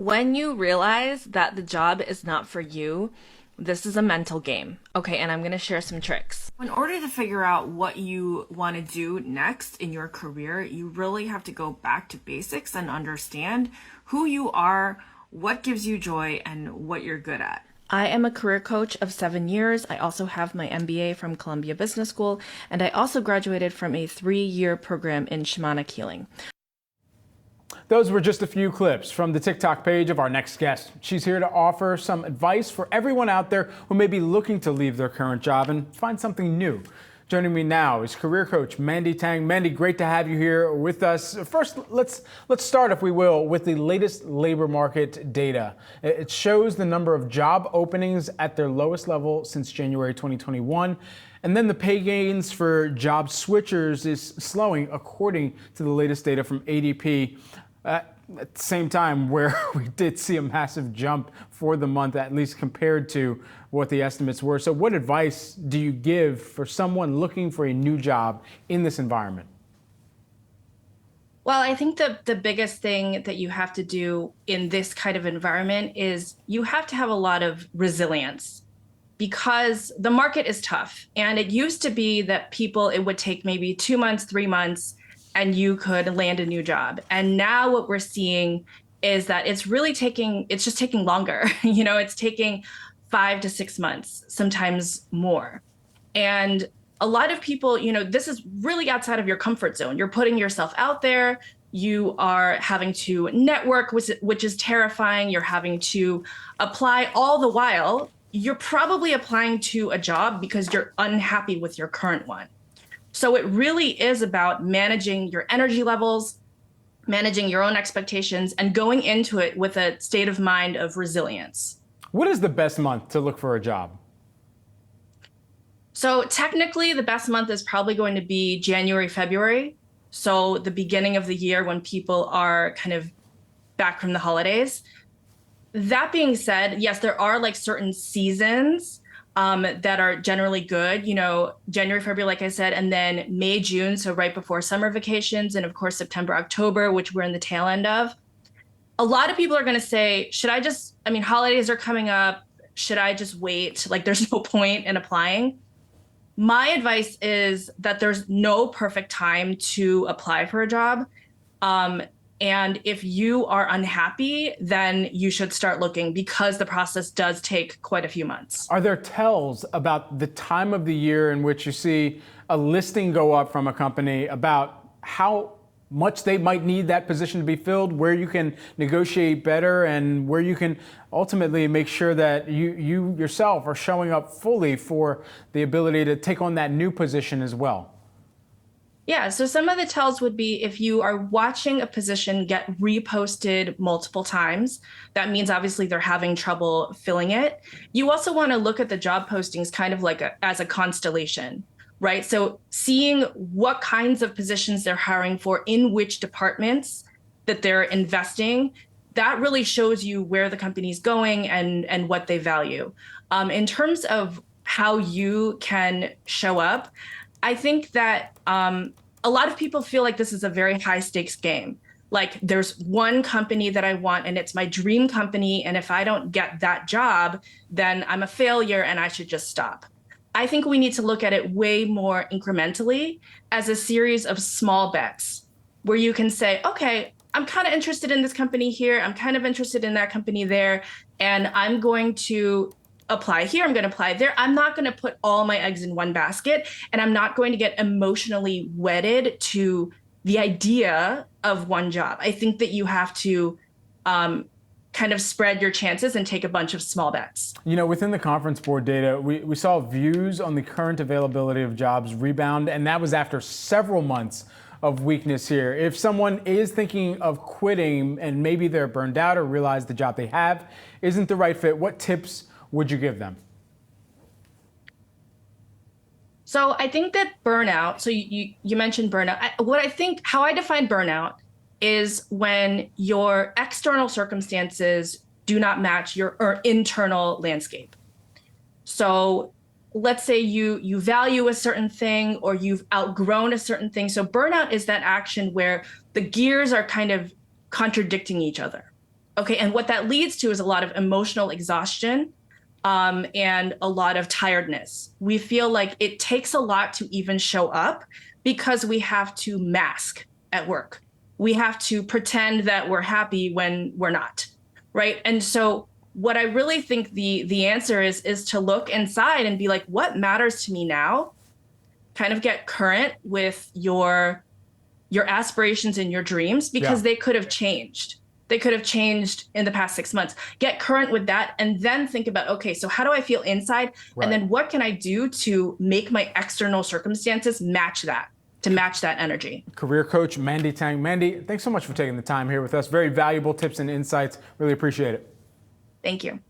When you realize that the job is not for you, this is a mental game. Okay, and I'm gonna share some tricks. In order to figure out what you want to do next in your career, you really have to go back to basics and understand who you are, what gives you joy, and what you're good at. I am a career coach of 7 years. I also have my MBA from Columbia Business School, and I also graduated from a 3-year program in shamanic healing. Those were just a few clips from the TikTok page of our next guest. She's here to offer some advice for everyone out there who may be looking to leave their current job and find something new. Joining me now is career coach Mandy Tang. Mandy, great to have you here with us. First, let's start, if we will, with the latest labor market data. It shows the number of job openings at their lowest level since January 2021. And then the pay gains for job switchers is slowing, according to the latest data from ADP. At the same time, where we did see a massive jump for the month, at least compared to what the estimates were. So what advice do you give for someone looking for a new job in this environment? Well, I think the biggest thing that you have to do in this kind of environment is you have to have a lot of resilience, because the market is tough. And it used to be that it would take maybe 2 months, 3 months, and you could land a new job. And now what we're seeing is that it's just taking longer. It's taking 5 to 6 months, sometimes more. And a lot of people, this is really outside of your comfort zone. You're putting yourself out there. You are having to network, which is terrifying. You're having to apply. All the while, you're probably applying to a job because you're unhappy with your current one. So it really is about managing your energy levels, managing your own expectations, and going into it with a state of mind of resilience. What is the best month to look for a job? So technically, the best month is probably going to be January, February. So the beginning of the year when people are kind of back from the holidays. That being said, yes, there are like certain seasons that are generally good, January, February, like I said, and then May, June, so right before summer vacations, and of course, September, October, which we're in the tail end of. A lot of people are going to say, holidays are coming up. Should I just wait? Like, there's no point in applying. My advice is that there's no perfect time to apply for a job. And if you are unhappy, then you should start looking, because the process does take quite a few months. Are there tells about the time of the year in which you see a listing go up from a company about how much they might need that position to be filled, where you can negotiate better, and where you can ultimately make sure that you yourself are showing up fully for the ability to take on that new position as well? Yeah, so some of the tells would be if you are watching a position get reposted multiple times, that means obviously they're having trouble filling it. You also want to look at the job postings kind of like as a constellation, right? So seeing what kinds of positions they're hiring for, in which departments that they're investing, that really shows you where the company's going and what they value. In terms of how you can show up, I think that a lot of people feel like this is a very high stakes game. Like, there's one company that I want and it's my dream company. And if I don't get that job, then I'm a failure and I should just stop. I think we need to look at it way more incrementally, as a series of small bets where you can say, okay, I'm kind of interested in this company here. I'm kind of interested in that company there. And I'm going to apply here, I'm going to apply there. I'm not going to put all my eggs in one basket, and I'm not going to get emotionally wedded to the idea of one job. I think that you have to kind of spread your chances and take a bunch of small bets. Within the conference board data, we saw views on the current availability of jobs rebound, and that was after several months of weakness here. If someone is thinking of quitting and maybe they're burned out or realize the job they have isn't the right fit, what tips would you give them? So I think that burnout, so you mentioned burnout. How I define burnout is when your external circumstances do not match your internal landscape. So let's say you value a certain thing or you've outgrown a certain thing. So burnout is that action where the gears are kind of contradicting each other. Okay. And what that leads to is a lot of emotional exhaustion, and a lot of tiredness. We feel like it takes a lot to even show up because we have to mask at work. We have to pretend that we're happy when we're not, right? And so what I really think the answer is to look inside and be like, what matters to me now? Kind of get current with your aspirations and your dreams, because Yeah. they could have changed. They could have changed in the past 6 months. Get current with that and then think about, okay, so how do I feel inside? And Right. then what can I do to make my external circumstances match that, to match that energy? Career coach Mandy Tang. Mandy, thanks so much for taking the time here with us. Very valuable tips and insights. Really appreciate it. Thank you.